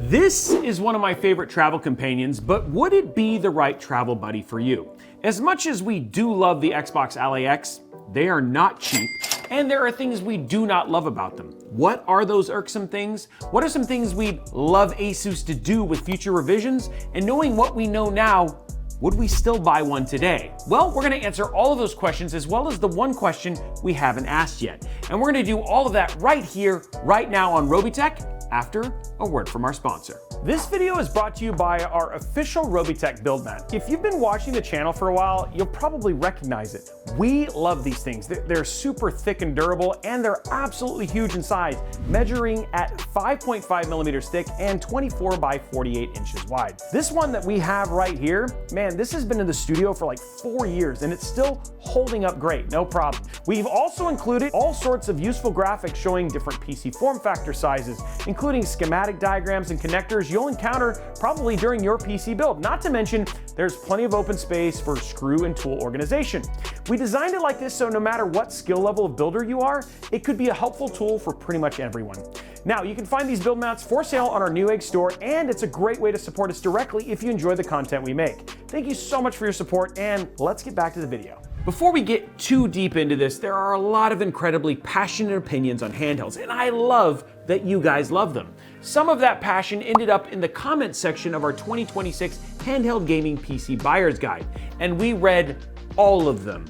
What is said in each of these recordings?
This is one of my favorite travel companions, but would it be the right travel buddy for you? As much as we do love the Xbox Ally X, they are not cheap, and there are things we do not love about them. What are those irksome things? What are some things we'd love ASUS to do with future revisions? And knowing what we know now, would we still buy one today? Well, we're gonna answer all of those questions as well as the one question we haven't asked yet. And we're gonna do all of that right here, right now on Robeytech, after a word from our sponsor. This video is brought to you by our official Robeytech build mat. If you've been watching the channel for a while, you'll probably recognize it. We love these things. They're super thick and durable, and they're absolutely huge in size, measuring at 5.5 millimeters thick and 24 by 48 inches wide. This one that we have right here, man, this has been in the studio for like 4 years, and it's still holding up great, no problem. We've also included all sorts of useful graphics showing different PC form factor sizes, including schematic diagrams and connectors you'll encounter probably during your PC build. Not to mention, there's plenty of open space for screw and tool organization. We designed it like this so no matter what skill level of builder you are, it could be a helpful tool for pretty much everyone. Now, you can find these build mats for sale on our Newegg store, and it's a great way to support us directly if you enjoy the content we make. Thank you so much for your support, and let's get back to the video. Before we get too deep into this, there are a lot of incredibly passionate opinions on handhelds, and I love that you guys love them. Some of that passion ended up in the comments section of our 2026 Handheld Gaming PC Buyer's Guide, and we read all of them.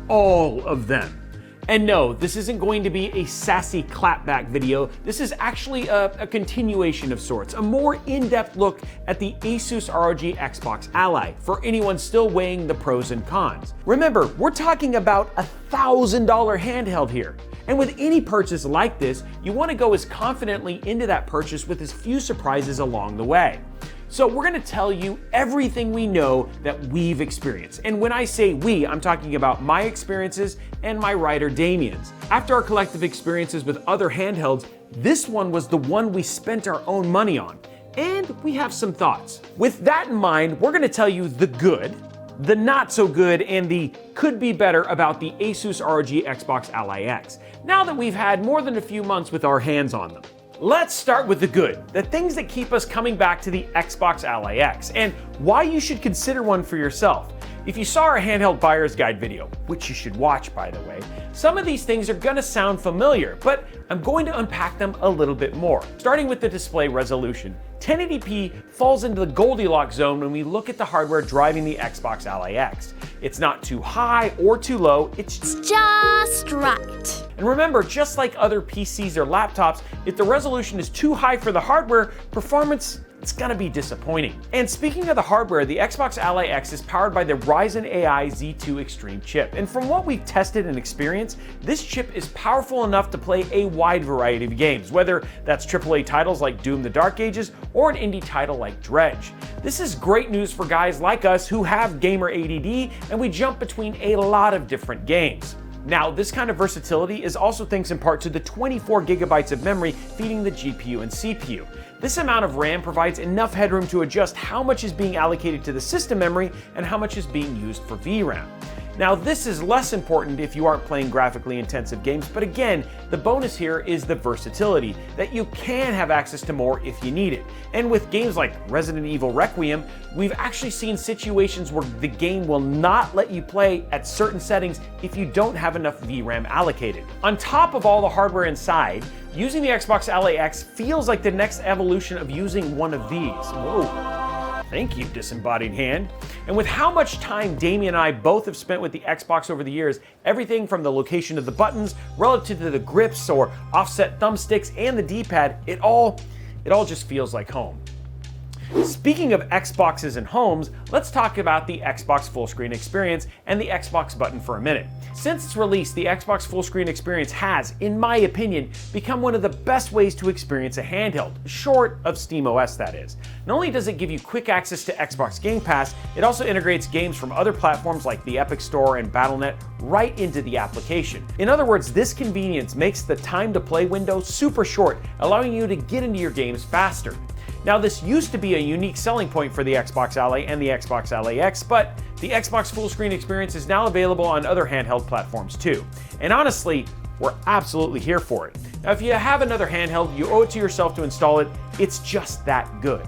All of them. And no, this isn't going to be a sassy clapback video. This is actually a continuation of sorts, a more in-depth look at the ASUS ROG Xbox Ally for anyone still weighing the pros and cons. Remember, we're talking about a $1,000 handheld here. And with any purchase like this, you want to go as confidently into that purchase with as few surprises along the way. So we're gonna tell you everything we know that we've experienced. And when I say we, I'm talking about my experiences and my writer Damien's. After our collective experiences with other handhelds, this one was the one we spent our own money on. And we have some thoughts. With that in mind, we're gonna tell you the good, the not so good, and the could be better about the ASUS ROG Xbox Ally X, now that we've had more than a few months with our hands on them. Let's start with the good, the things that keep us coming back to the Xbox Ally X, and why you should consider one for yourself. If you saw our handheld buyer's guide video, which you should watch by the way, some of these things are gonna sound familiar, but I'm going to unpack them a little bit more. Starting with the display resolution. 1080p falls into the Goldilocks zone when we look at the hardware driving the Xbox Ally X. It's not too high or too low, it's just right. And remember, just like other PCs or laptops, if the resolution is too high for the hardware, performance, it's gonna be disappointing. And speaking of the hardware, the Xbox Ally X is powered by the Ryzen AI Z2 Extreme chip. And from what we've tested and experienced, this chip is powerful enough to play a wide variety of games, whether that's AAA titles like Doom the Dark Ages or an indie title like Dredge. This is great news for guys like us who have gamer ADD and we jump between a lot of different games. Now, this kind of versatility is also thanks in part to the 24 gigabytes of memory feeding the GPU and CPU. This amount of RAM provides enough headroom to adjust how much is being allocated to the system memory and how much is being used for VRAM. Now, this is less important if you aren't playing graphically intensive games, but again, the bonus here is the versatility, that you can have access to more if you need it. And with games like Resident Evil Requiem, we've actually seen situations where the game will not let you play at certain settings if you don't have enough VRAM allocated. On top of all the hardware inside, using the Xbox Ally X feels like the next evolution of using one of these. Whoa. Thank you, disembodied hand. And with how much time Damien and I both have spent with the Xbox over the years, everything from the location of the buttons, relative to the grips or offset thumbsticks and the D-pad, it all just feels like home. Speaking of Xboxes and homes, let's talk about the Xbox full screen experience and the Xbox button for a minute. Since its release, the Xbox full screen experience has, in my opinion, become one of the best ways to experience a handheld, short of SteamOS that is. Not only does it give you quick access to Xbox Game Pass, it also integrates games from other platforms like the Epic Store and Battle.net right into the application. In other words, this convenience makes the time to play window super short, allowing you to get into your games faster. Now, this used to be a unique selling point for the Xbox Ally and the Xbox Ally X, but the Xbox full screen experience is now available on other handheld platforms too. And honestly, we're absolutely here for it. Now, if you have another handheld, you owe it to yourself to install it. It's just that good.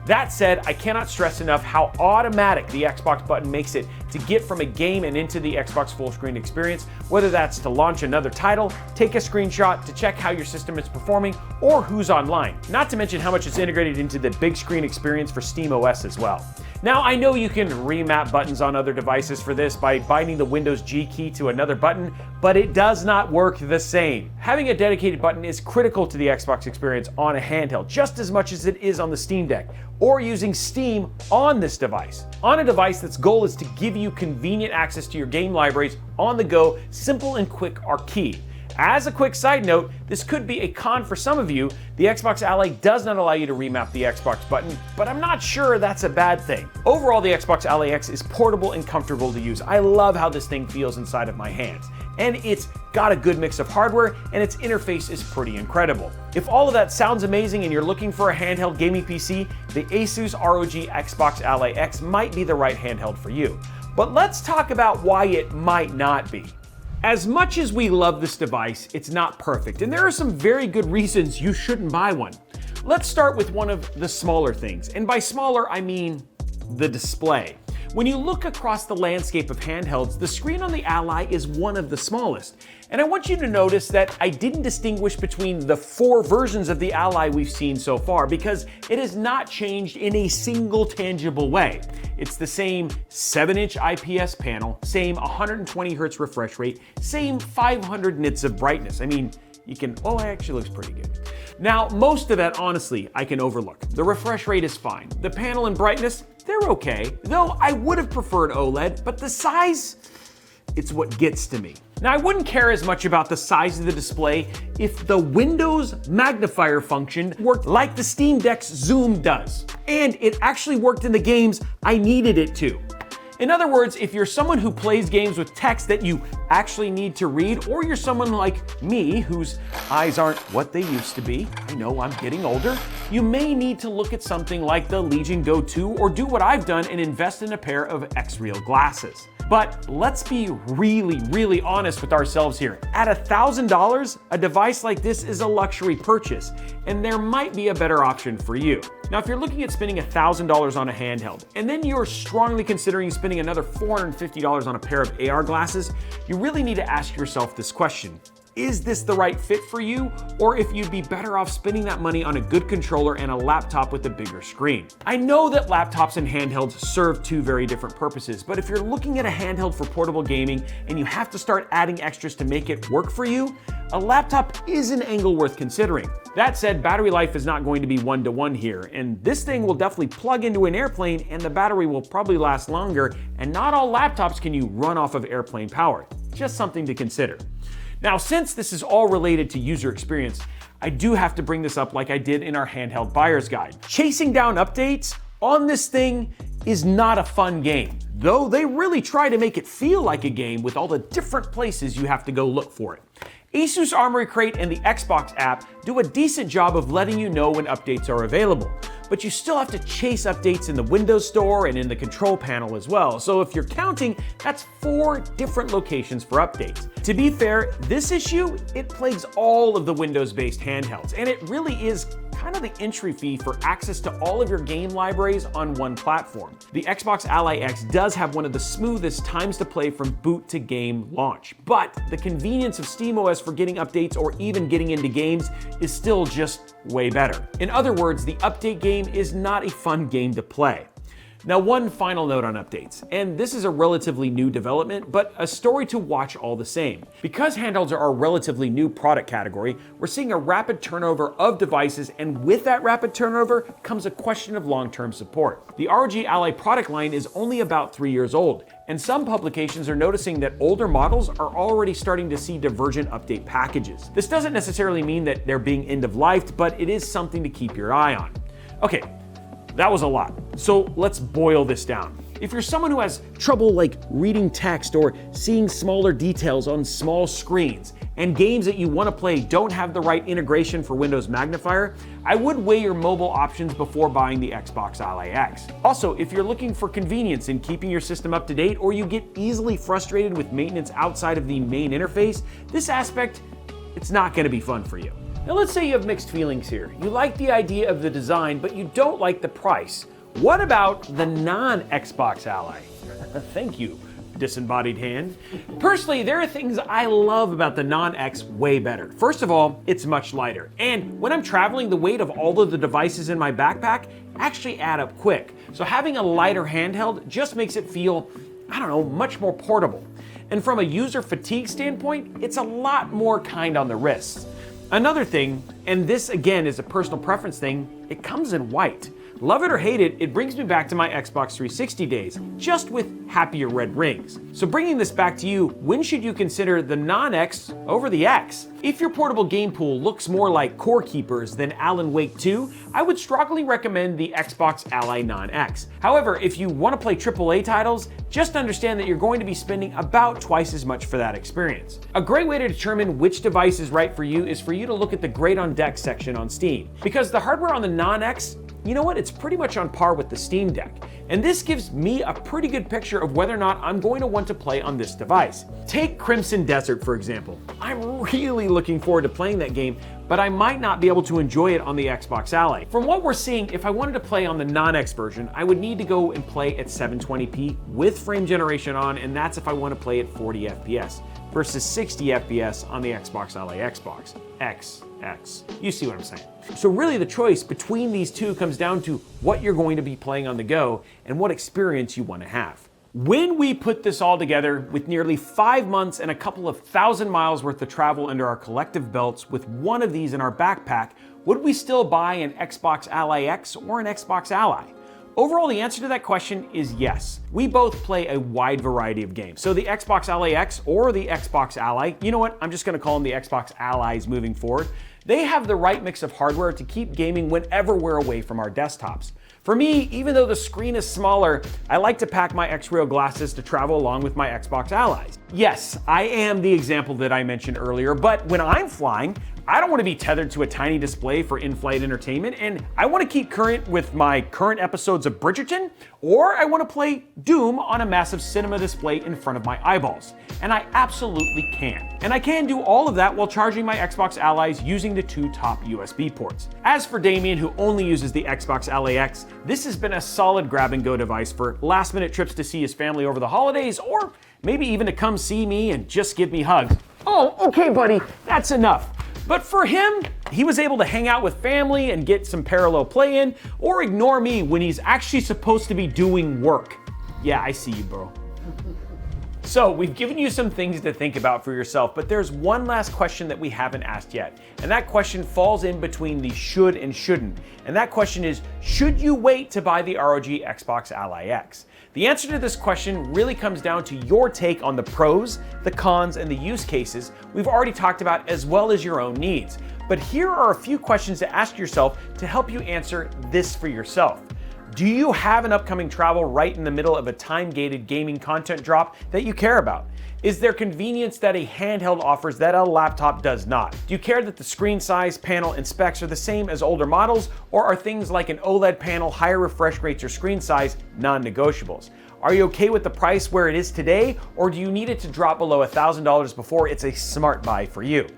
That said, I cannot stress enough how automatic the Xbox button makes it to get from a game and into the Xbox full screen experience, whether that's to launch another title, take a screenshot to check how your system is performing, or who's online. Not to mention how much it's integrated into the big screen experience for SteamOS as well. Now, I know you can remap buttons on other devices for this by binding the Windows G key to another button, but it does not work the same. Having a dedicated button is critical to the Xbox experience on a handheld, just as much as it is on the Steam Deck, or using Steam on this device. On a device that's goal is to give you convenient access to your game libraries on the go, simple and quick are key. As a quick side note, this could be a con for some of you. The Xbox Ally does not allow you to remap the Xbox button, but I'm not sure that's a bad thing. Overall, the Xbox Ally X is portable and comfortable to use. I love how this thing feels inside of my hands. And it's got a good mix of hardware, and its interface is pretty incredible. If all of that sounds amazing and you're looking for a handheld gaming PC, the ASUS ROG Xbox Ally X might be the right handheld for you. But let's talk about why it might not be. As much as we love this device, it's not perfect, and there are some very good reasons you shouldn't buy one. Let's start with one of the smaller things, and by smaller, I mean the display. When you look across the landscape of handhelds, the screen on the Ally is one of the smallest. And I want you to notice that I didn't distinguish between the 4 versions of the Ally we've seen so far because it has not changed in a single tangible way. It's the same 7-inch IPS panel, same 120 Hz refresh rate, same 500 nits of brightness. I mean, you can, oh, it actually looks pretty good. Now, most of that, honestly, I can overlook. The refresh rate is fine. The panel and brightness, they're okay. Though I would have preferred OLED, but the size, it's what gets to me. Now, I wouldn't care as much about the size of the display if the Windows magnifier function worked like the Steam Deck's zoom does. And it actually worked in the games I needed it to. In other words, if you're someone who plays games with text that you actually need to read, or you're someone like me whose eyes aren't what they used to be, I know I'm getting older, you may need to look at something like the Legion Go 2 or do what I've done and invest in a pair of X-Real glasses. But let's be really honest with ourselves here. At $1,000, a device like this is a luxury purchase, and there might be a better option for you. Now, if you're looking at spending $1,000 on a handheld, and then you're strongly considering spending another $450 on a pair of AR glasses, you really need to ask yourself this question. Is this the right fit for you, or if you'd be better off spending that money on a good controller and a laptop with a bigger screen? I know that laptops and handhelds serve 2 very different purposes, but if you're looking at a handheld for portable gaming and you have to start adding extras to make it work for you, a laptop is an angle worth considering. That said, battery life is not going to be 1-to-1 here, and this thing will definitely plug into an airplane and the battery will probably last longer, and not all laptops can you run off of airplane power. Just something to consider. Now, since this is all related to user experience, I do have to bring this up like I did in our handheld buyer's guide. Chasing down updates on this thing is not a fun game, though they really try to make it feel like a game with all the different places you have to go look for it. ASUS Armory Crate and the Xbox app do a decent job of letting you know when updates are available, but you still have to chase updates in the Windows Store and in the control panel as well. So if you're counting, that's 4 different locations for updates. To be fair, this issue, it plagues all of the Windows-based handhelds, and it really is kind of the entry fee for access to all of your game libraries on one platform. The Xbox Ally X does have one of the smoothest times to play from boot to game launch, but the convenience of SteamOS for getting updates or even getting into games is still just way better. In other words, the update game is not a fun game to play. Now, one final note on updates, and this is a relatively new development, but a story to watch all the same. Because handhelds are a relatively new product category, we're seeing a rapid turnover of devices, and with that rapid turnover comes a question of long-term support. The ROG Ally product line is only about 3 years old, and some publications are noticing that older models are already starting to see divergent update packages. This doesn't necessarily mean that they're being end-of-lifed, but it is something to keep your eye on. Okay, that was a lot, so let's boil this down. If you're someone who has trouble like reading text or seeing smaller details on small screens, and games that you want to play don't have the right integration for Windows Magnifier, I would weigh your mobile options before buying the Xbox Ally X. Also, if you're looking for convenience in keeping your system up to date, or you get easily frustrated with maintenance outside of the main interface, this aspect it's not going to be fun for you. Now let's say you have mixed feelings here. You like the idea of the design, but you don't like the price. What about the non-Xbox Ally? Thank you, disembodied hand. Personally, there are things I love about the non-X way better. First of all, it's much lighter. And when I'm traveling, the weight of all of the devices in my backpack actually add up quick. So having a lighter handheld just makes it feel, I don't know, much more portable. And from a user fatigue standpoint, it's a lot more kind on the wrists. Another thing, and this again is a personal preference thing, it comes in white. Love it or hate it, it brings me back to my Xbox 360 days, just with happier red rings. So bringing this back to you, when should you consider the non-X over the X? If your portable game pool looks more like Core Keepers than Alan Wake 2, I would strongly recommend the Xbox Ally Non-X. However, if you want to play AAA titles, just understand that you're going to be spending about twice as much for that experience. A great way to determine which device is right for you is for you to look at the Great on Deck section on Steam. Because the hardware on the non-X, you know what, it's pretty much on par with the Steam Deck. And this gives me a pretty good picture of whether or not I'm going to want to play on this device. Take Crimson Desert, for example. I'm really looking forward to playing that game, but I might not be able to enjoy it on the Xbox Ally. From what we're seeing, if I wanted to play on the non-X version, I would need to go and play at 720p with frame generation on, and that's if I want to play at 40 FPS versus 60 FPS on the Xbox Ally Xbox. X. You see what I'm saying? So really the choice between these two comes down to what you're going to be playing on the go and what experience you want to have. When we put this all together with nearly 5 months and a couple of 1,000 miles worth of travel under our collective belts with one of these in our backpack, would we still buy an Xbox Ally X or an Xbox Ally? Overall, the answer to that question is yes. We both play a wide variety of games. So the Xbox Ally X or the Xbox Ally, you know what? I'm just gonna call them the Xbox Allies moving forward. They have the right mix of hardware to keep gaming whenever we're away from our desktops. For me, even though the screen is smaller, I like to pack my X-Rail glasses to travel along with my Xbox Allies. Yes, I am the example that I mentioned earlier, but when I'm flying, I don't want to be tethered to a tiny display for in-flight entertainment, and I want to keep current with my current episodes of Bridgerton, or I want to play Doom on a massive cinema display in front of my eyeballs. And I absolutely can. And I can do all of that while charging my Xbox Allies using the 2 top USB ports. As for Damien, who only uses the Xbox Ally X, this has been a solid grab-and-go device for last-minute trips to see his family over the holidays, or maybe even to come see me and just give me hugs. Oh, okay, buddy, that's enough. But for him, he was able to hang out with family and get some parallel play in, or ignore me when he's actually supposed to be doing work. Yeah, I see you, bro. So we've given you some things to think about for yourself, but there's one last question that we haven't asked yet. And that question falls in between the should and shouldn't. And that question is, should you wait to buy the ROG Xbox Ally X? The answer to this question really comes down to your take on the pros, the cons, and the use cases we've already talked about, as well as your own needs. But here are a few questions to ask yourself to help you answer this for yourself. Do you have an upcoming travel right in the middle of a time-gated gaming content drop that you care about? Is there convenience that a handheld offers that a laptop does not? Do you care that the screen size, panel, and specs are the same as older models, or are things like an OLED panel, higher refresh rates, or screen size non-negotiables? Are you okay with the price where it is today, or do you need it to drop below $1,000 before it's a smart buy for you?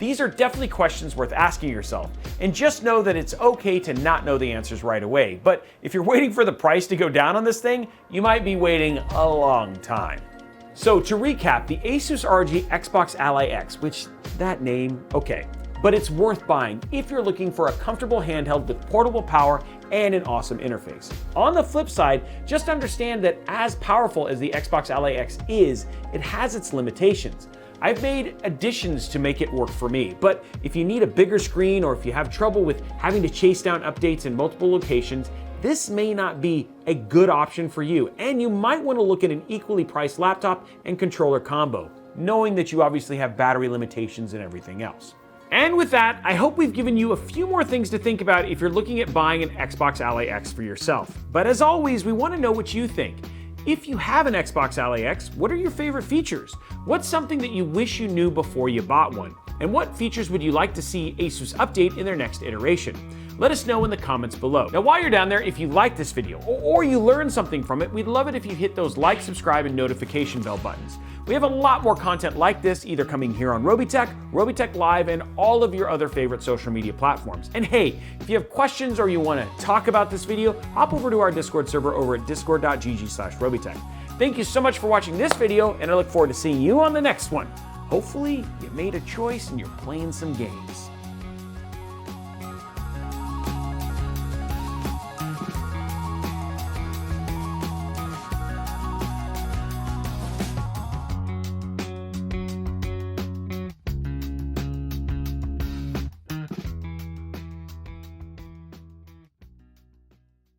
These are definitely questions worth asking yourself, and just know that it's okay to not know the answers right away. But if you're waiting for the price to go down on this thing, you might be waiting a long time. So to recap, the ASUS ROG Xbox Ally X, which that name, okay, but it's worth buying if you're looking for a comfortable handheld with portable power and an awesome interface. On the flip side, just understand that as powerful as the Xbox Ally X is, it has its limitations. I've made additions to make it work for me, but if you need a bigger screen or if you have trouble with having to chase down updates in multiple locations, this may not be a good option for you, and you might want to look at an equally priced laptop and controller combo, knowing that you obviously have battery limitations and everything else. And with that, I hope we've given you a few more things to think about if you're looking at buying an Xbox Ally X for yourself. But as always, we want to know what you think. If you have an Xbox Ally X, what are your favorite features? What's something that you wish you knew before you bought one? And what features would you like to see ASUS update in their next iteration? Let us know in the comments below. Now, while you're down there, if you like this video or you learned something from it, we'd love it if you hit those like, subscribe, and notification bell buttons. We have a lot more content like this either coming here on Robeytech, Robeytech Live, and all of your other favorite social media platforms. And hey, if you have questions or you want to talk about this video, hop over to our Discord server over at discord.gg/Robeytech. Thank you so much for watching this video, and I look forward to seeing you on the next one. Hopefully, you made a choice and you're playing some games.